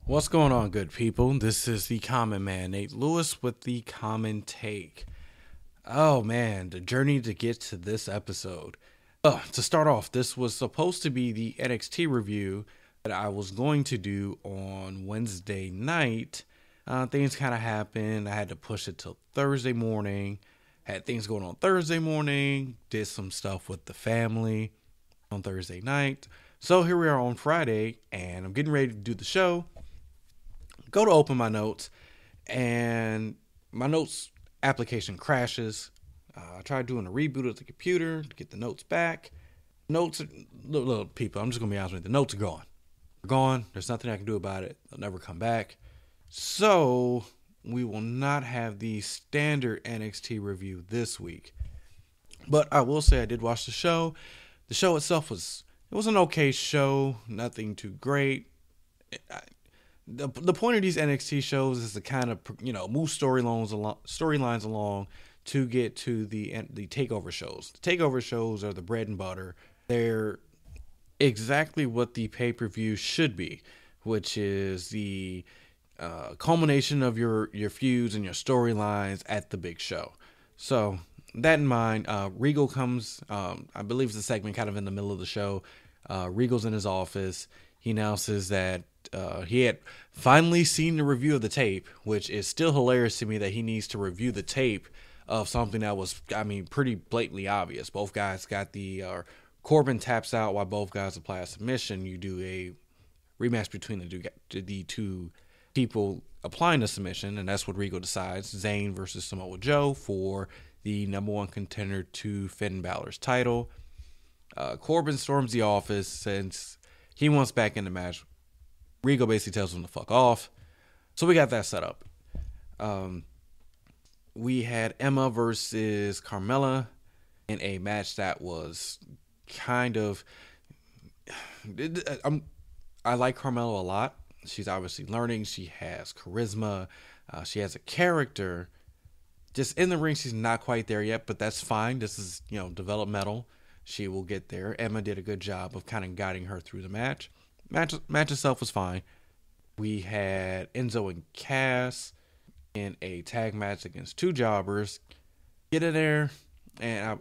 What's going on, good people? This is the Common Man, Nate Lewis, with the Common Take. Oh man, the journey to get to this episode. To start off, this was supposed to be the NXT review that I was going to do on Wednesday night. Things kind of happened. I had to push it till Thursday morning. Had things going on Thursday morning. Did some stuff with the family on Thursday night. So here we are on Friday, and I'm getting ready to do the show. Go to open my notes, and my notes application crashes. I tried doing a reboot of the computer to get the notes back. Notes, look, people, I'm just going to be honest with you. The notes are gone. They're gone. There's nothing I can do about it. They'll never come back. So we will not have the standard NXT review this week. But I will say I did watch the show. The show itself was an okay show. Nothing too great. The point of these NXT shows is to kind of, move storylines along to get to the takeover shows. The takeover shows are the bread and butter. They're exactly what the pay-per-view should be, which is the culmination of your feuds and your storylines at the big show. So that in mind, Regal comes, I believe it's a segment kind of in the middle of the show. Regal's in his office. He announces that he had finally seen the review of the tape, which is still hilarious to me that he needs to review the tape of something that was, pretty blatantly obvious. Both guys got the Corbin taps out while both guys apply a submission. You do a rematch between the two people applying the submission, and that's what Regal decides. Zayn versus Samoa Joe for the number one contender to Finn Balor's title. Corbin storms the office since he wants back in the match. Regal basically tells him to fuck off. So we got that set up. We had Emma versus Carmella in a match that was kind of... I like Carmella a lot. She's obviously learning. She has charisma. She has a character. Just in the ring, she's not quite there yet, but that's fine. This is, developmental. She will get there. Emma did a good job of kind of guiding her through the match. Match itself was fine. We had Enzo and Cass in a tag match against two jobbers. Get in there, and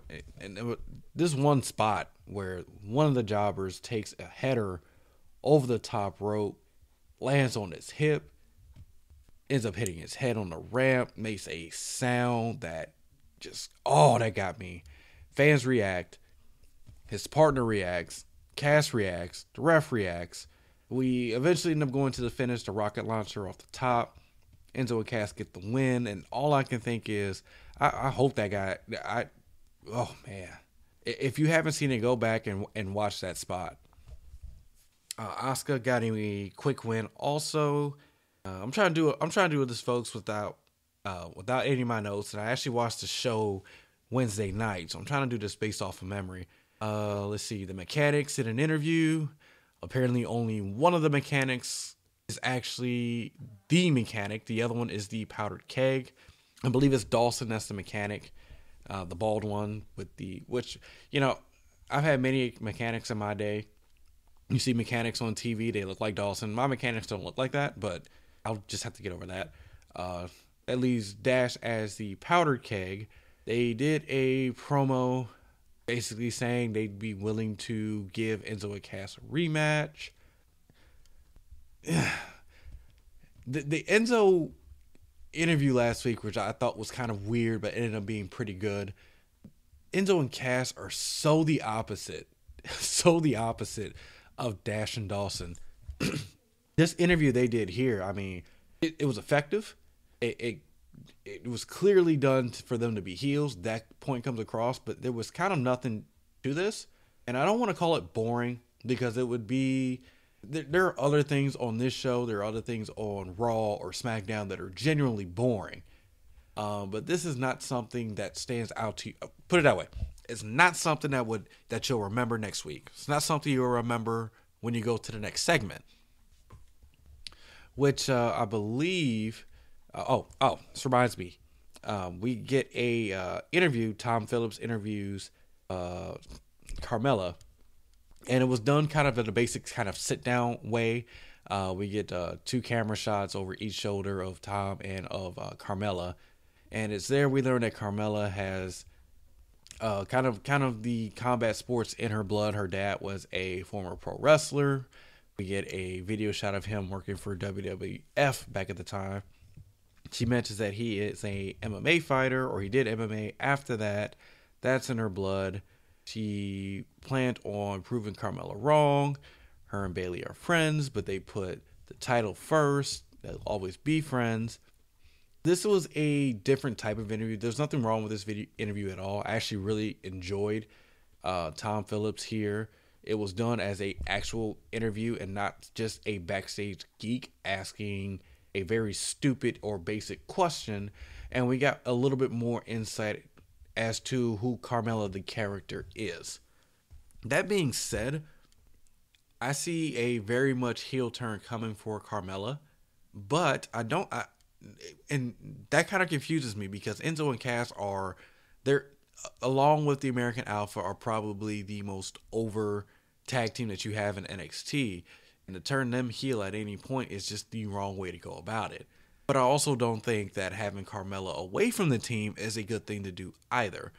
this one spot where one of the jobbers takes a header over the top rope, lands on his hip, ends up hitting his head on the ramp, makes a sound that that got me. Fans react. His partner reacts. Cass reacts. The ref reacts. We eventually end up going to the finish, the rocket launcher off the top. Enzo and Cass get the win, and all I can think is, I hope that guy, oh man. If you haven't seen it, go back and watch that spot. Asuka got a quick win. Also, I'm trying to do this, folks, without any of my notes, and I actually watched the show Wednesday night, so I'm trying to do this based off of memory. Let's see. The mechanics did an interview. Apparently, only one of the mechanics is actually the mechanic. The other one is the powdered keg. I believe it's Dawson that's the mechanic, the bald one which I've had many mechanics in my day. You see mechanics on TV, they look like Dawson. My mechanics don't look like that, but I'll just have to get over that. That leaves Dash as the powdered keg. They did a promo basically saying they'd be willing to give Enzo and Cass a rematch. The Enzo interview last week, which I thought was kind of weird, but ended up being pretty good. Enzo and Cass are so the opposite of Dash and Dawson. This interview they did here, it was effective. It was clearly done for them to be heels. That point comes across, but there was kind of nothing to this. And I don't want to call it boring because it would be... There are other things on this show. There are other things on Raw or SmackDown that are genuinely boring. But this is not something that stands out to you. Put it that way. It's not something that you'll remember next week. It's not something you'll remember when you go to the next segment. Which I believe... this reminds me. We get a interview. Tom Phillips interviews Carmella, and it was done kind of in a basic kind of sit down way. We get 2 camera shots over each shoulder of Tom and of Carmella, and it's there we learn that Carmella has kind of the combat sports in her blood. Her dad was a former pro wrestler. We get a video shot of him working for WWF back at the time. She mentions that he is a MMA fighter, or he did MMA after that. That's in her blood. She planned on proving Carmella wrong. Her and Bayley are friends, but they put the title first. They'll always be friends. This was a different type of interview. There's nothing wrong with this interview at all. I actually really enjoyed Tom Phillips here. It was done as a actual interview and not just a backstage geek asking a very stupid or basic question. And we got a little bit more insight as to who Carmella the character is. That being said, I see a very much heel turn coming for Carmella, but and that kind of confuses me because Enzo and Cass they're along with the American Alpha are probably the most over tag team that you have in NXT, and to turn them heel at any point is just the wrong way to go about it. But I also don't think that having Carmella away from the team is a good thing to do either.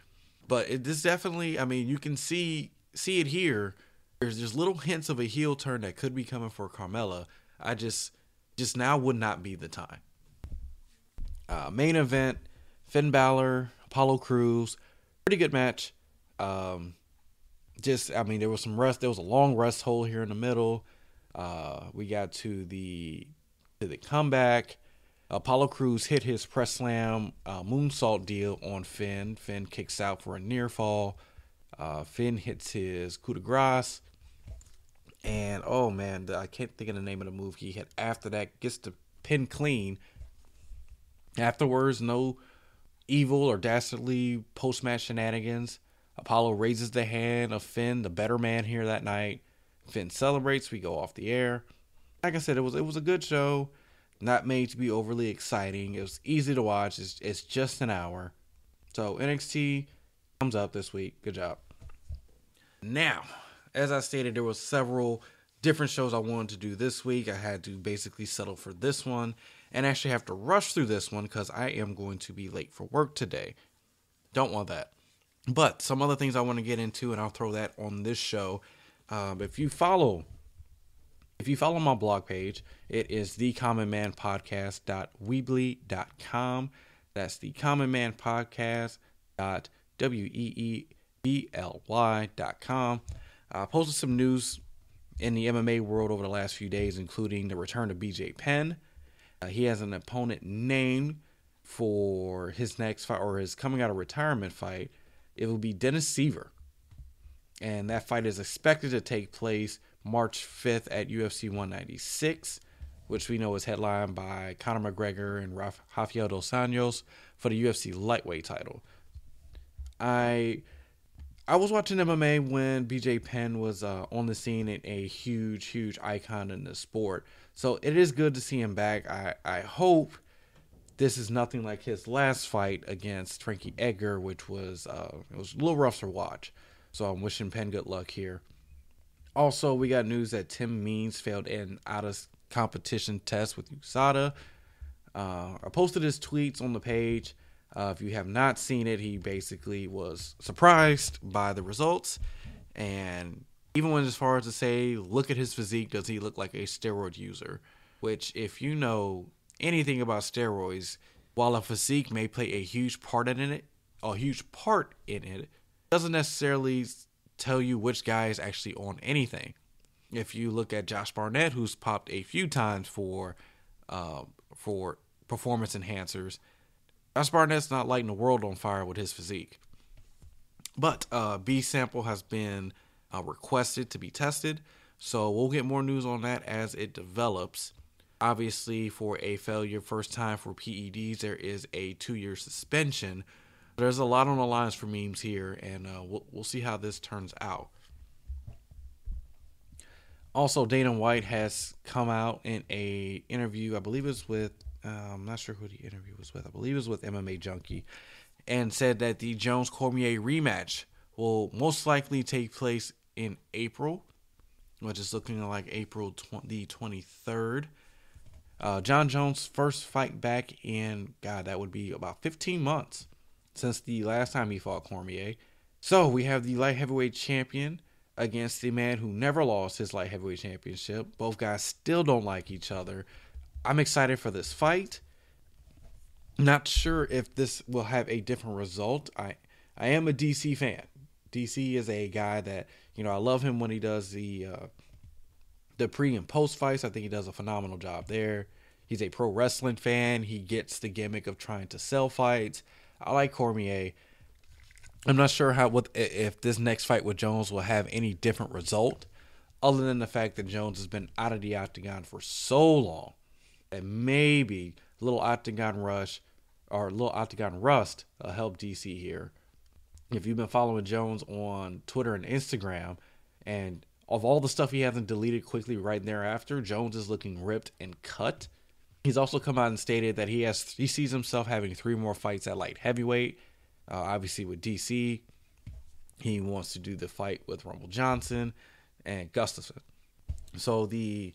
But this definitely, I mean, you can see it here. There's little hints of a heel turn that could be coming for Carmella. I just now would not be the time. Main event, Finn Balor, Apollo Crews, pretty good match. There was some rest. There was a long rest hold here in the middle. We got to the comeback. Apollo Crews hit his press slam moonsault deal on Finn. Finn kicks out for a near fall. Finn hits his coup de grace. And, oh, man, I can't think of the name of the move he hit after that. Gets the pin clean. Afterwards, no evil or dastardly post-match shenanigans. Apollo raises the hand of Finn, the better man here that night. Finn celebrates. We go off the air. Like I said, it was a good show. Not made to be overly exciting. It was easy to watch. It's just an hour. So NXT comes up this week. Good job. Now, as I stated, there were several different shows I wanted to do this week. I had to basically settle for this one and actually have to rush through this one because I am going to be late for work today. Don't want that. But some other things I want to get into, and I'll throw that on this show. If you follow my blog page, it is thecommonmanpodcast.weebly.com. That's thecommonmanpodcast.weebly.com. I posted some news in the MMA world over the last few days, including the return of BJ Penn. He has an opponent named for his next fight, or his coming out of retirement fight. It will be Dennis Seaver. And that fight is expected to take place March 5th at UFC 196, which we know is headlined by Conor McGregor and Rafael dos Anjos for the UFC lightweight title. I was watching MMA when BJ Penn was on the scene and a huge icon in the sport. So it is good to see him back. I hope this is nothing like his last fight against Frankie Edgar, which was it was a little rough to watch. So I'm wishing Penn good luck here. Also, we got news that Tim Means failed an out-of-competition test with USADA. I posted his tweets on the page. If you have not seen it, he basically was surprised by the results. And even went as far as to say, look at his physique. Does he look like a steroid user? Which, if you know anything about steroids, while a physique may play a huge part in it, doesn't necessarily tell you which guy is actually on anything. If you look at Josh Barnett, who's popped a few times for performance enhancers, Josh Barnett's not lighting the world on fire with his physique. But B sample has been requested to be tested, so we'll get more news on that as it develops. Obviously, for a failure first time for PEDs, there is a 2-year suspension. There's a lot on the lines for Memes here, and we'll see how this turns out. Also, Dana White has come out in a interview, I believe it was with, I'm not sure who the interview was with, I believe it was with MMA Junkie, and said that the Jones-Cormier rematch will most likely take place in April. which is looking like April the 23rd. Jon Jones' first fight back in, God, that would be about 15 months since the last time he fought Cormier. So we have the light heavyweight champion against the man who never lost his light heavyweight championship. Both guys still don't like each other. I'm excited for this fight. Not sure if this will have a different result. I am a DC fan. DC is a guy that, I love him when he does the pre and post fights. I think he does a phenomenal job there. He's a pro wrestling fan. He gets the gimmick of trying to sell fights. I like Cormier. I'm not sure if this next fight with Jones will have any different result, other than the fact that Jones has been out of the octagon for so long that maybe a little octagon rush or a little octagon rust will help DC here. If you've been following Jones on Twitter and Instagram, and of all the stuff he hasn't deleted quickly right thereafter, Jones is looking ripped and cut. He's also come out and stated that he sees himself having 3 more fights at light heavyweight. Obviously with DC, he wants to do the fight with Rumble Johnson and Gustafsson. So the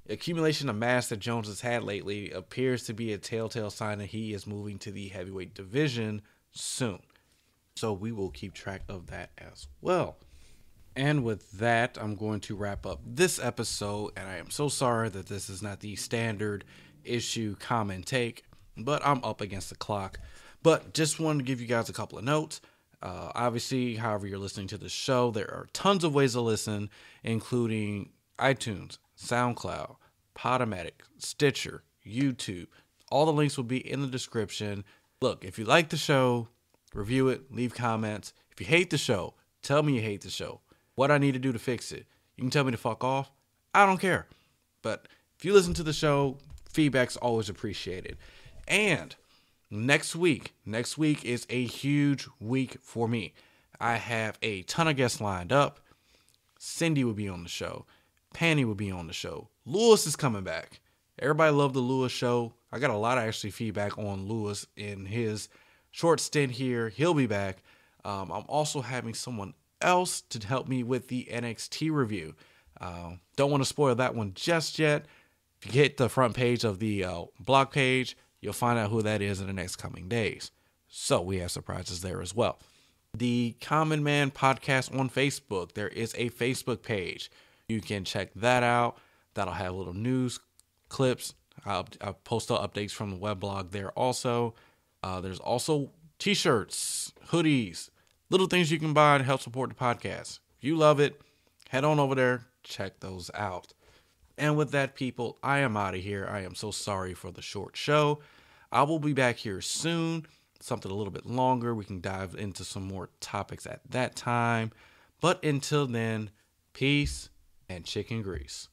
accumulation of mass that Jones has had lately appears to be a telltale sign that he is moving to the heavyweight division soon. So we will keep track of that as well. And with that, I'm going to wrap up this episode. And I am so sorry that this is not the standard issue comment take, but I'm up against the clock. But just wanted to give you guys a couple of notes. Obviously, however you're listening to the show, there are tons of ways to listen, including iTunes, SoundCloud, Podomatic, Stitcher, YouTube. All the links will be in the description. Look, if you like the show, review it, leave comments. If you hate the show, tell me you hate the show. What I need to do to fix it. You can tell me to fuck off. I don't care. But if you listen to the show, feedback's always appreciated. And next week is a huge week for me. I have a ton of guests lined up. Cindy will be on the show. Penny will be on the show. Lewis is coming back. Everybody loved the Lewis show. I got a lot of actually feedback on Lewis in his short stint here. He'll be back. I'm also having someone else to help me with the NXT review. Don't want to spoil that one just yet. If you hit the front page of the blog page, you'll find out who that is in the next coming days. So we have surprises there as well. The Common Man Podcast on Facebook. There is a Facebook page. You can check that out. That'll have little news clips. I'll post updates from the web blog there also. There's also t-shirts, hoodies, little things you can buy to help support the podcast. If you love it, head on over there. Check those out. And with that, people, I am out of here. I am so sorry for the short show. I will be back here soon. Something a little bit longer. We can dive into some more topics at that time. But until then, peace and chicken grease.